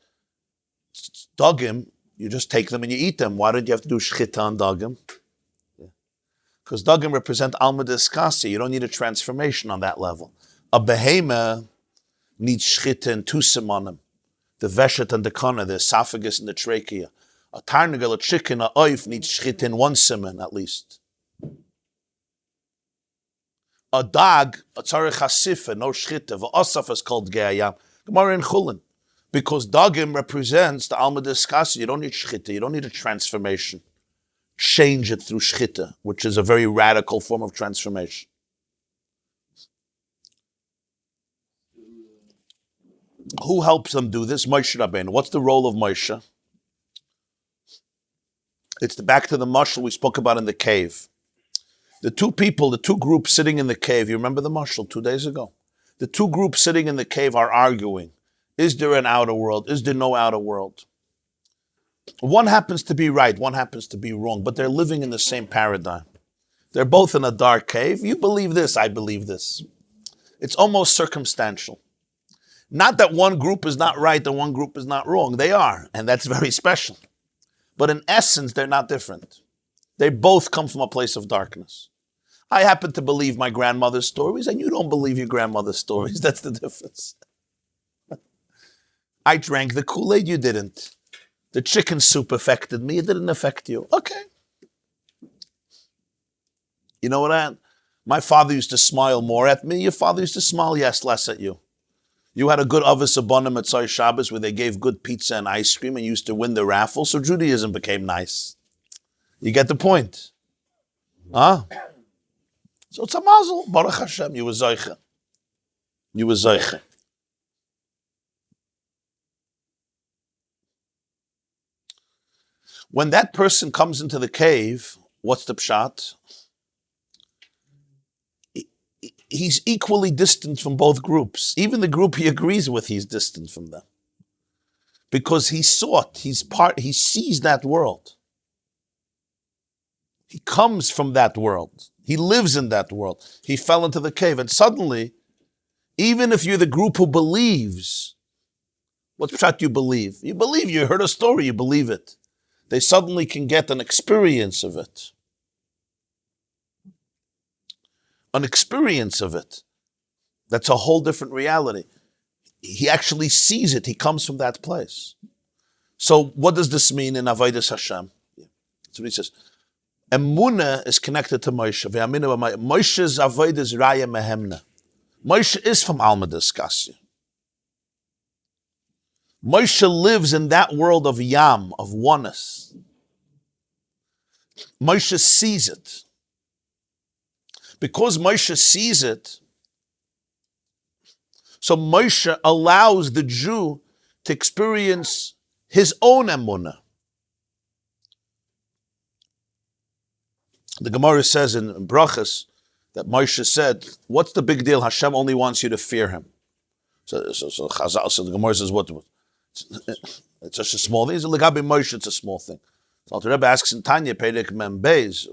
Dagim, you just take them and you eat them. Why don't you have to do shchita on dagim? Because dagim represent Alma Diskasya. You don't need a transformation on that level. A behemoth needs shchita and two simonim. The veshet and the kana, the esophagus and the trachea. A tarnagel, a chicken, a oif needs shchita in one simon at least. A dog, a tzarech hasifa, no shchita. V'osaf is called ge'ayam. Gemara in Chulin. Because dagim represents the Alma Diskasya. You don't need shchita. You don't need a transformation. Change it through shchita, which is a very radical form of transformation. Who helps them do this? Moshe Rabbeinu. What's the role of Moshe? It's back to the mashal we spoke about in the cave. The two groups sitting in the cave, you remember the mashal 2 days ago? The two groups sitting in the cave are arguing. Is there an outer world? Is there no outer world? One happens to be right, one happens to be wrong, but they're living in the same paradigm. They're both in a dark cave. You believe this, I believe this. It's almost circumstantial. Not that one group is not right and one group is not wrong. They are, and that's very special. But in essence, they're not different. They both come from a place of darkness. I happen to believe my grandmother's stories, and you don't believe your grandmother's stories. That's the difference. I drank the Kool-Aid, you didn't. The chicken soup affected me, it didn't affect you. Okay. You know what? My father used to smile more at me. Your father used to smile, less at you. You had a good Avos Abonim at Tzai Shabbos where they gave good pizza and ice cream and you used to win the raffle, so Judaism became nice. You get the point? Huh? So it's a mazel. Baruch Hashem, you were Zoiche. You were Zoiche. When that person comes into the cave, what's the pshat? He's equally distant from both groups. Even the group he agrees with, he's distant from them. Because he sees that world. He comes from that world. He lives in that world. He fell into the cave. And suddenly, even if you're the group who believes, what pshat you believe? You believe, you heard a story, you believe it. They suddenly can get an experience of it. An experience of it. That's a whole different reality. He actually sees it. He comes from that place. So what does this mean in Avodas Hashem? That's what he says. Emunah is connected to Moshe. Moshe's avodah is raya mehemna. Moshe is from Alma Diskasya. Moshe lives in that world of Yam, of oneness. Moshe sees it. Because Moshe sees it, so Moshe allows the Jew to experience his own Emunah. The Gemara says in Brachas that Moshe said, what's the big deal? Hashem only wants you to fear him. So the Gemara says, what? It's just a small thing. It's a Legabi Moshe, it's a small thing. So the Rebbe asks in Tanya, Perek Mem Beis,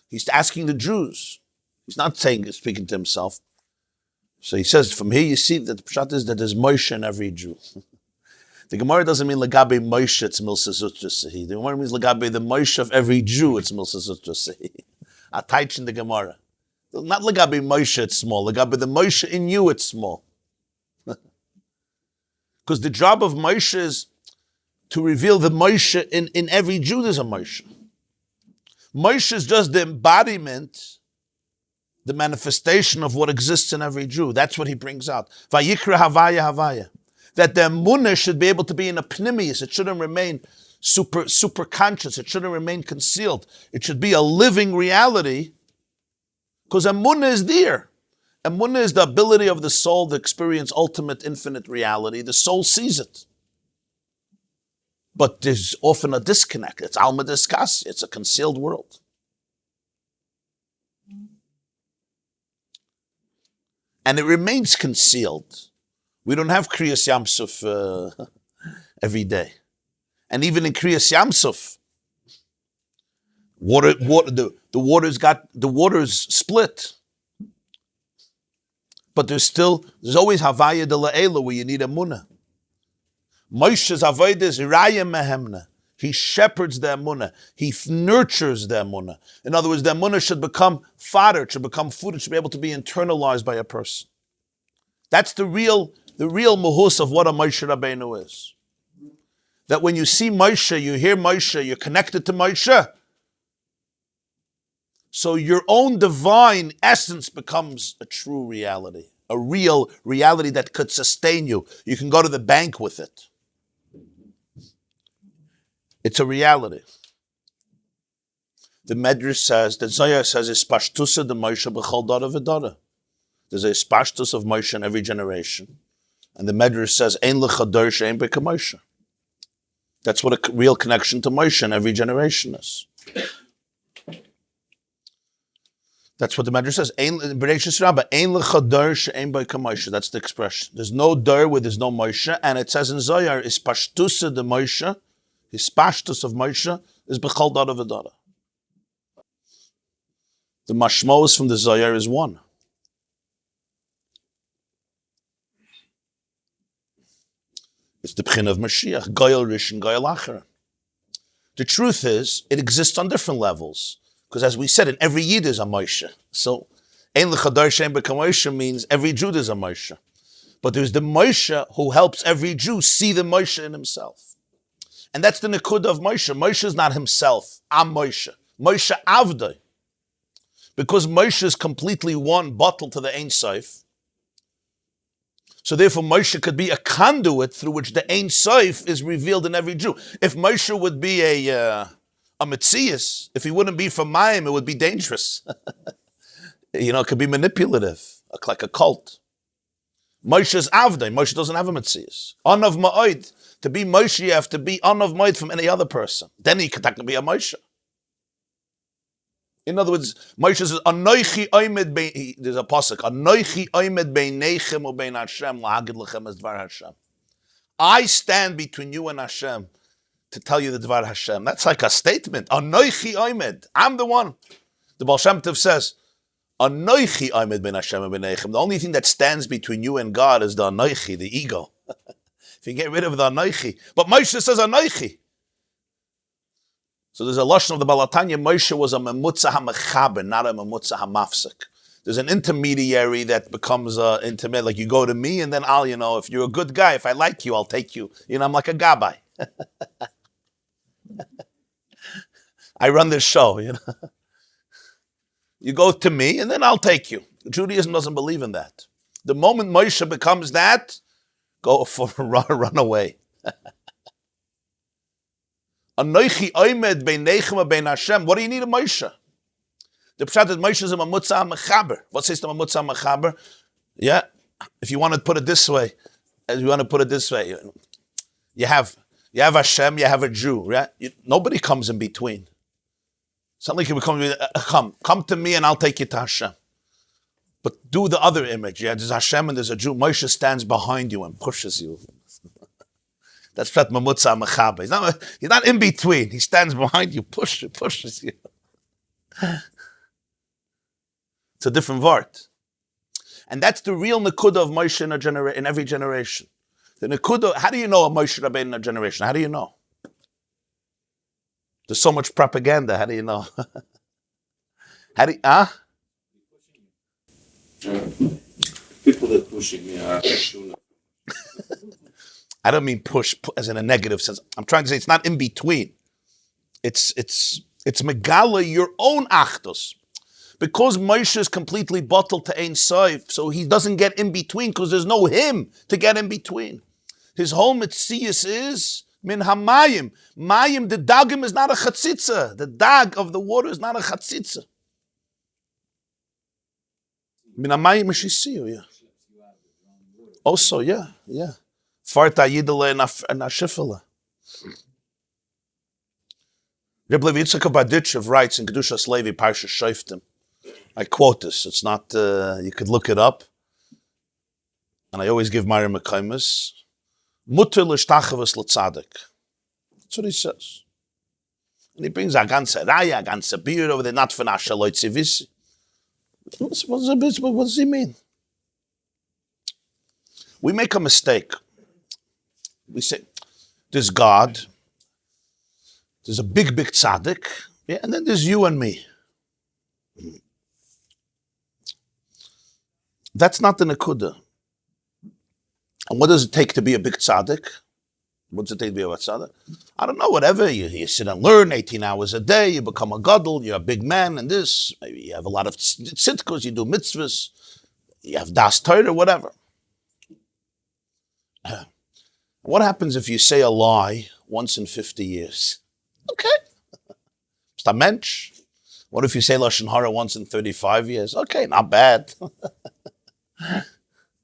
he's asking the Jews. He's not speaking to himself. So he says, from here you see that the pshat is that there's Moshe in every Jew. The Gemara doesn't mean Legabe Moshe, it's Milsa Zutra Sehi. The Gemara means Legabe the Moshe of every Jew, it's Milsa Zutra Sehi. A taich in the Gemara. Not Legabe Moshe, it's small. Legabe the Moshe in you, it's small. Because the job of Moshe is to reveal the Moshe in every Jew, there's a Moshe. Moshe is just the embodiment, the manifestation of what exists in every Jew. That's what he brings out. Vayikra Havaya Havaya. That the Emunah should be able to be in a pnimius. It shouldn't remain super conscious. It shouldn't remain concealed. It should be a living reality because Emunah is there. Emunah is the ability of the soul to experience ultimate infinite reality. The soul sees it. But there's often a disconnect. It's Alma Diskas. It's a concealed world. And it remains concealed. We don't have Krias Yam Suf every day. And even in Krias Yam Suf, the water's split. But there's always Havaya de La'ela where you need Emunah. Moshe's Avodah is Raya Mehemna. He shepherds the Emunah. He nurtures the Emunah. In other words, the Emunah should become fodder, it should become food, it should be able to be internalized by a person. That's the real muhus of what a Moshe Rabbeinu is. That when you see Moshe, you hear Moshe, you're connected to Moshe. So your own divine essence becomes a true reality, a real reality that could sustain you. You can go to the bank with it. It's a reality. The Medrash says, the Zohar says, is pashtusa de Moshe b'chol dara v'dara. There's a pashtus of Moshe in every generation. And the Medrash says, ein l'chadar she'ein b'ka Moshe. That's what a real connection to Moshe in every generation is. That's what the Medrash says. That's the expression. There's no dar where there's no Moshe, and it says in Vayaar, is pashtusa de Moshe, his pashtus of Moshe is bechal dara v'dara. The mashmos from the Vayaar is one. It's the pchin of Mashiach, Goyal Rishon, Goyal Acher. The truth is, it exists on different levels. Because as we said, in every Yid is a Moshe. So, Ein l'chadar she'en b'kam Moshe means every Jew is a Moshe. But there's the Moshe who helps every Jew see the Moshe in himself. And that's the Nekud of Moshe. Moshe is not himself. I'm Moshe. Moshe Avdai. Because Moshe is completely one bottle to the Ein Sof. So therefore Moshe could be a conduit through which the Ein Sof is revealed in every Jew. If Moshe would be a Metzias, if he wouldn't be from Mayim, it would be dangerous. It could be manipulative, like a cult. Moshe is Avdai. Moshe doesn't have a Metzias. Anav Ma'od. To be Moshe, you have to be Anav Ma'od from any other person. Then he could be a Moshe. In other words, Moshe says, Anoichi oimed bein, there's a pasuk, Anoichi oimed beinechem u bein Hashem, lahagid lechem es dvar Hashem. I stand between you and Hashem to tell you the dvar Hashem. That's like a statement. Anoichi oimed. I'm the one. The Baal Shem Tov says, Anoichi oimed bein Hashem u beinechem. The only thing that stands between you and God is the Anoichi, the ego. If you get rid of the Anoichi. But Moshe says Anoichi. So there's a lashon of the Balatanya. Moshe was a memutza hamechaber, not a memutza hamafsek. There's an intermediary that becomes intimate. Like you go to me, and then I'll, if you're a good guy, if I like you, I'll take you. I'm like a gabbai. I run this show. You go to me, and then I'll take you. Judaism doesn't believe in that. The moment Moshe becomes that, go for run away. Anoichi oimed beinechem bein Hashem. What do you need a Moshe? The pshat is Moshe is a mamutza mechaber. What says the mamutza mechaber? Yeah, if you want to put it this way, you have Hashem, you have a Jew. Right? Nobody comes in between. It's not like you come to me and I'll take you to Hashem. But do the other image. Yeah, there's Hashem and there's a Jew. Moshe stands behind you and pushes you. That's Pshat Mamutza Mechaber. He's not in between. He stands behind you, pushes you. It's a different vart. And that's the real Nekuda of Moshe in every generation. The Nekuda, how do you know a Moshe Rabbeinu in a generation? How do you know? There's so much propaganda. How do you know? People that pushing me are Shul. I don't mean push as in a negative sense. I'm trying to say it's not in between. It's megala your own achdus. Because Moshe is completely bottled to Ein Sof, so he doesn't get in between because there's no him to get in between. His whole mitzias is min hamayim. Mayim, the dagim is not a chatzitza. The dag of the water is not a chatzitza. Min hamayim mishisiyu, yeah. Also, yeah. Farta yidele and ashifela. Rabbi Yitzchak of Baditchev writes in Kedushas Levi, Parshas Shoftim. I quote this. It's not, you could look it up. And I always give Marim Mekaimus. Mutter l'shtachavas l'tzadik. That's what he says. And he brings a ganze raya, a ganze beer over there, not for Nashaloi Tzivisi. What does he mean? We make a mistake. We say, there's God, there's a big tzaddik, yeah, and then there's you and me. That's not the nekuda. And what does it take to be a big tzaddik? What does it take to be a tzaddik? I don't know, whatever. You sit and learn 18 hours a day, you become a gadol, you're a big man, and this, maybe you have a lot of tzidkos, you do mitzvahs, you have das Torah, whatever. What happens if you say a lie once in 50 years? Okay. It's a mensch. What if you say Lashon Hara once in 35 years? Okay, not bad.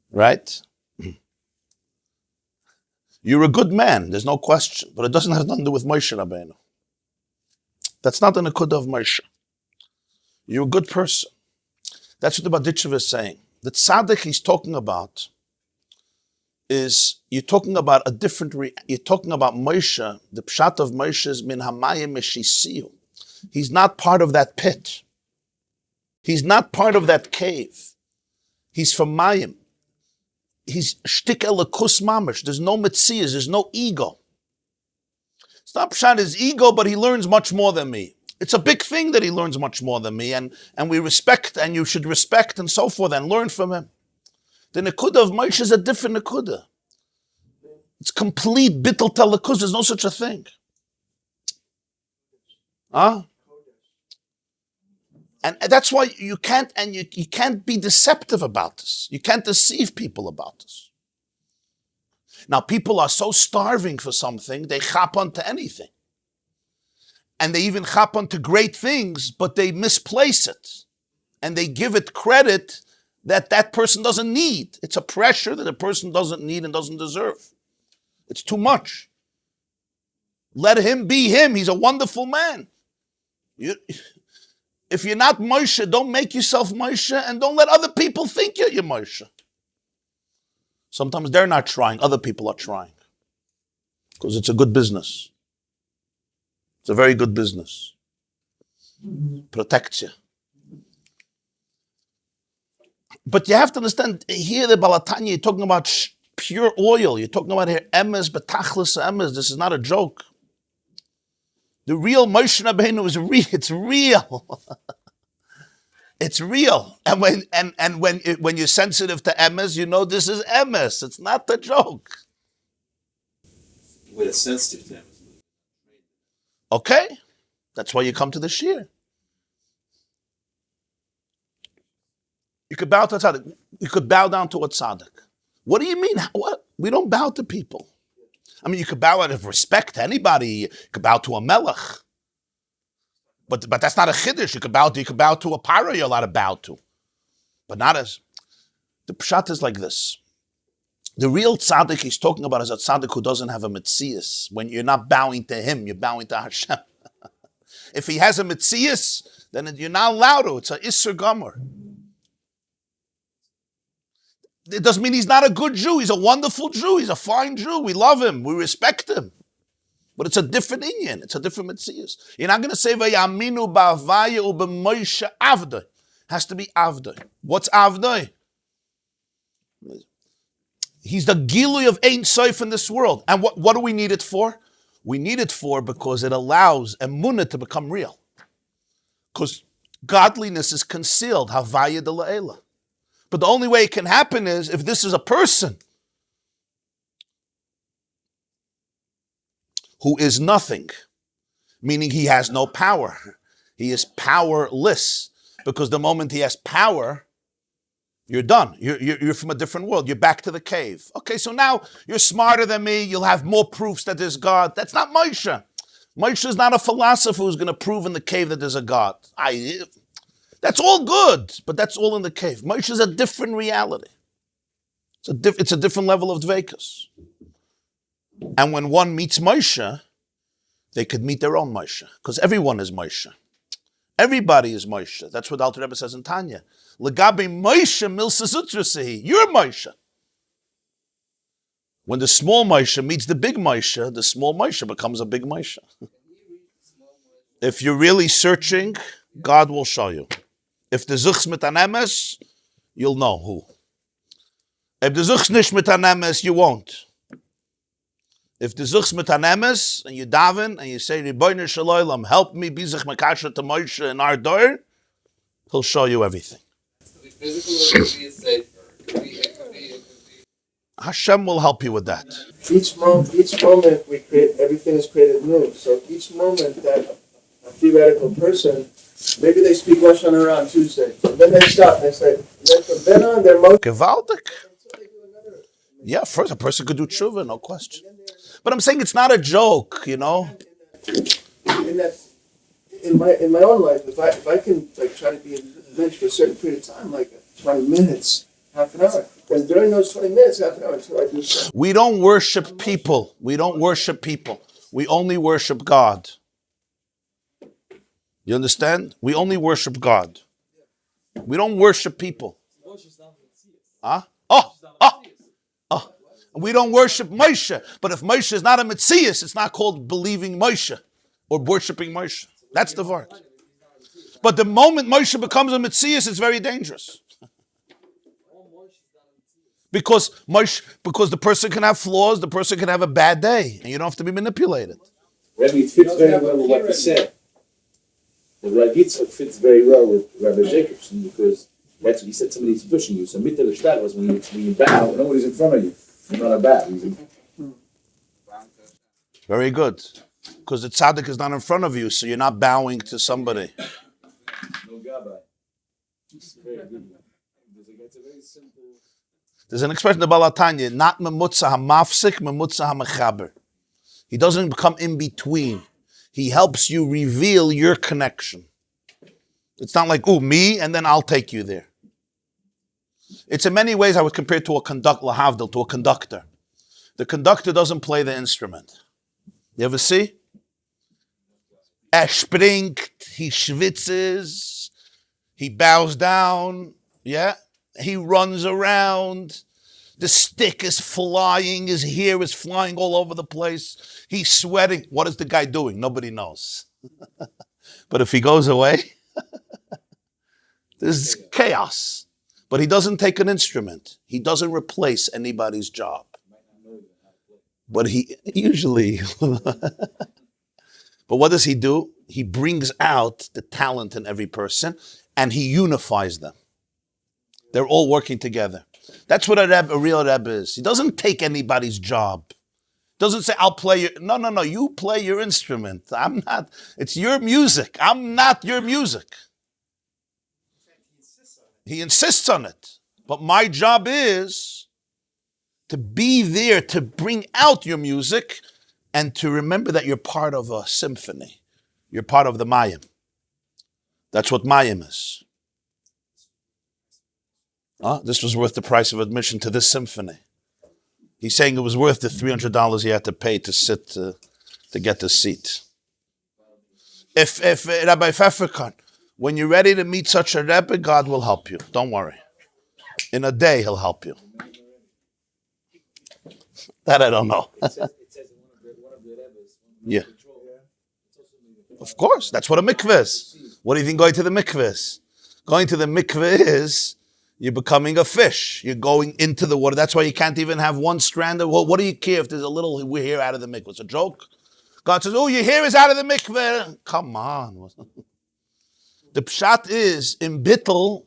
Right? You're a good man, there's no question. But it doesn't have nothing to do with Moshe Rabbeinu. That's not the nekuda of Moshe. You're a good person. That's what the Baditchev is saying. The tzaddik he's talking about is, you're talking about a different, you're talking about Moshe. The pshat of Moshe is min hamayim meshisiyu. He's not part of that pit. He's not part of that cave. He's from Mayim. He's shtik elikus mamish. There's no metzias, there's no ego. It's not pshat his ego, but he learns much more than me. It's a big thing that he learns much more than me, and we respect, and you should respect, and so forth, and learn from him. The nekuda of Moshe is a different nekuda. It's complete bittul telekus. There's no such a thing. Huh? And that's why you can't, and you can't be deceptive about this. You can't deceive people about this. Now, people are so starving for something, they chap onto anything. And they even chap onto great things, but they misplace it. And they give it credit that that person doesn't need. It's a pressure that a person doesn't need and doesn't deserve. It's too much. Let him be him. He's a wonderful man. If you're not Moshe, don't make yourself Moshe, and don't let other people think you're Moshe. Sometimes they're not trying, other people are trying. Because it's a good business. It's a very good business. Protects you. But you have to understand, here the Balatanya, you're talking about pure oil. You're talking about here emes, betachlis emes. This is not a joke. The real Moshe Rabbeinu is real. It's real. It's real. And when you're sensitive to emes, you know this is emes. It's not the joke. We're sensitive to emes. Okay, that's why you come to the shir. You could bow to a tzaddik. You could bow down to a tzaddik. What do you mean? What? We don't bow to people. I mean, you could bow out of respect to anybody. You could bow to a melech. But that's not a chiddush. You could bow to a para you're allowed to bow to. But not as... The pshat is like this. The real tzaddik he's talking about is a tzaddik who doesn't have a metzias. When you're not bowing to him, you're bowing to Hashem. If he has a metzias, then you're not allowed to. It's a isser gomer. It doesn't mean he's not a good Jew. He's a wonderful Jew. He's a fine Jew. We love him. We respect him. But it's a different inyan. It's a different metzias. You're not going to say vayaminu ba'Vayaar u'b'Moshe avdoi. Has to be avdoi. What's avdoi? He's the gilui of Ein Sof in this world. And what do we need it for? We need it for because it allows Emunah to become real. Because godliness is concealed. Havaya de la'ela. But the only way it can happen is if this is a person who is nothing, meaning he has no power. He is powerless. Because the moment he has power, you're done. You're from a different world. You're back to the cave. Okay, so now you're smarter than me. You'll have more proofs that there's God. That's not Moshe. Moshe is not a philosopher who's going to prove in the cave that there's a God. That's all good, but that's all in the cave. Moshe is a different reality. It's a different level of dveikus. And when one meets Moshe, they could meet their own Moshe, because everyone is Moshe. Everybody is Moshe. That's what Alter Rebbe says in Tanya. Legabe Moshe milsazutrasehi. You're Moshe. When the small Moshe meets the big Moshe, the small Moshe becomes a big Moshe. If you're really searching, God will show you. If the zuchs mit an emes, you'll know who. If the zuchs nish mit an emes, you won't. If the zuchs mit an emes, and you daven, and you say, Ribono shel olam, help me be zich makasher to Moshe in our door, he'll show you everything. The physical will be safer. It could be. Hashem will help you with that. Each moment we create, everything is created new. So each moment that a theoretical person, maybe they speak Russian on Tuesday, and then they stop. They say, then from then on, they're most. Gewaltig. Yeah, first a person could do chuva, no question. But I'm saying it's not a joke, you know. In my own life, if I can like try to be in the bench for a certain period of time, like 20 minutes, half an hour, and during those 20 minutes, half an hour, until I do something. We don't worship people. We don't worship people. We only worship God. You understand? We only worship God. We don't worship people. Huh? Oh. We don't worship Moshe. But if Moshe is not a Metzias, it's not called believing Moshe or worshiping Moshe. That's the word. But the moment Moshe becomes a Metzias, it's very dangerous. Because the person can have flaws, the person can have a bad day, and you don't have to be manipulated. Rabbi, it fits very well with what you said. The Rabbi Yisro fits very well with Rabbi Jacobson because that's what he said. Somebody's pushing you. So mitzvah l'shtar was when you bow, nobody's in front of you. You're not a bow. Very good. Because the tzaddik is not in front of you, so you're not bowing to somebody. No gabbai. Very good. It's a very simple. There's an expression in the Balatanya, not memutza hamafsik, memutza hamechaber. He doesn't become in between. He helps you reveal your connection. It's not like, me, and then I'll take you there. It's in many ways I would compare it to a lahavdil, to a conductor. The conductor doesn't play the instrument. You ever see? Springt, he schwitzes, he bows down, yeah? He runs around. The stick is flying. His hair is flying all over the place. He's sweating. What is the guy doing? Nobody knows. But if he goes away, there's chaos. But he doesn't take an instrument. He doesn't replace anybody's job. But he usually... But what does he do? He brings out the talent in every person and he unifies them. They're all working together. That's what a real Rebbe is. He doesn't take anybody's job. Doesn't say, I'll play your... No. You play your instrument. I'm not... It's your music. I'm not your music. He insists on it. But my job is to be there to bring out your music and to remember that you're part of a symphony. You're part of the Mayim. That's what Mayim is. This was worth the price of admission to this symphony. He's saying it was worth the $300 he had to pay to sit to get the seat. If Rabbi Pfefferkorn, when you're ready to meet such a Rebbe, God will help you. Don't worry. In a day, he'll help you. That I don't know. It says one of the Rebbes. Yeah. Of course, that's what a mikveh is. What do you think going to the mikveh is? Going to the mikveh is you're becoming a fish. You're going into the water. That's why you can't even have one strand of... Well, what do you care if there's a little hair out of the mikveh? It's a joke. God says, your hair is out of the mikveh. Come on. The pshat is, in bittul,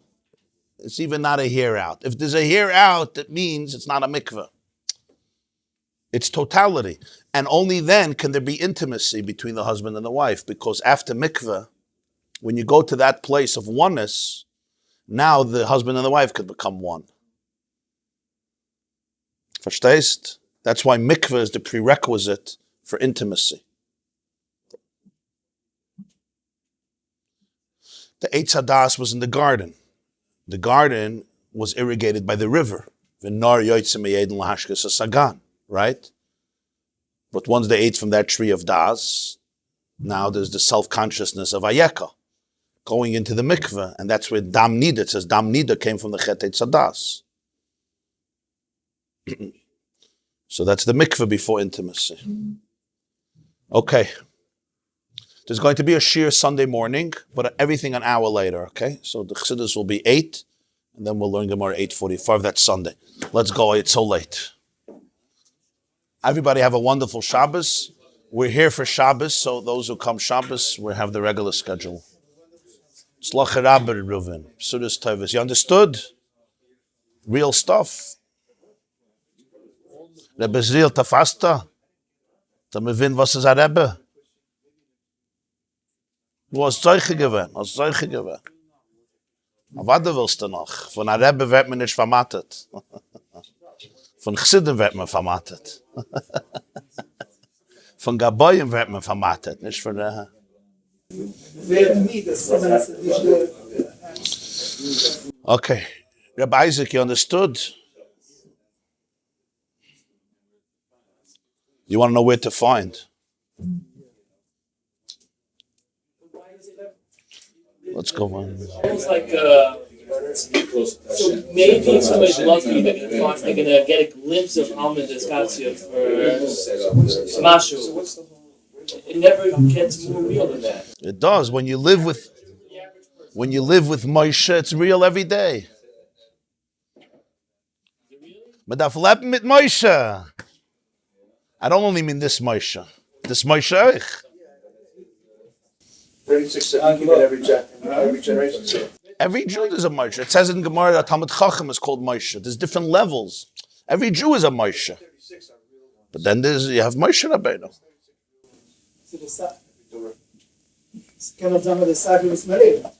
it's even not a hair out. If there's a hair out, that means it's not a mikveh. It's totality. And only then can there be intimacy between the husband and the wife. Because after mikveh, when you go to that place of oneness, now the husband and the wife could become one. Verstehst? That's why mikveh is the prerequisite for intimacy. The Eitz Hadas was in the garden. The garden was irrigated by the river. Right? But once they ate from that tree of Das, now there's the self-consciousness of Ayeka, going into the mikveh, and that's where Dam Nida, it says Dam Nida came from the Chet Eitz Hadas. So that's the mikveh before intimacy. Okay. There's going to be a shir Sunday morning, but everything an hour later, okay? So the Chassidus will be 8, and then we'll learn Gemara 8:45. That's Sunday. Let's go. It's so late. Everybody have a wonderful Shabbos. We're here for Shabbos, so those who come Shabbos, we have the regular schedule. Slach Rabbi Reuven, Sudas Tovus. You understood? Real stuff. Rebbe Zriel Tafasta. Da mevin was is a Rebbe. Was solche gewesen. Aber was willst du noch? Von einer Rebbe wird man nicht vermattet. Von Chassidem wird man vermattet. Von Gaboyim wird man vermattet, nicht von der... Okay. Rabbi Isaac, you understood? You want to know where to find? Let's go on. Almost like, so maybe somebody's lucky that they're gonna get a glimpse of Almond Eskatsia for Mashu. It never gets more real than that. It does. When you live with Moshe, it's real every day. Medaflep mit Moshe. I don't only mean this Moshe. This Moshe. 36 in every generation. Every Jew is a Moshe. It says in Gemara that Talmud Chacham is called Moshe. There's different levels. Every Jew is a Moshe. But then you have Moshe Rabbeinu. So it's kind of done with the Sagi Ismail.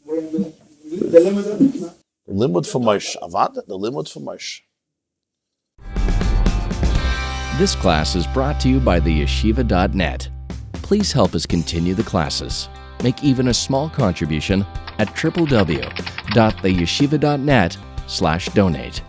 The limit of it. The limud for Moshe. Avad, the limud for Moshe. This class is brought to you by theyeshiva.net. Please help us continue the classes. Make even a small contribution at www.theyeshiva.net/donate.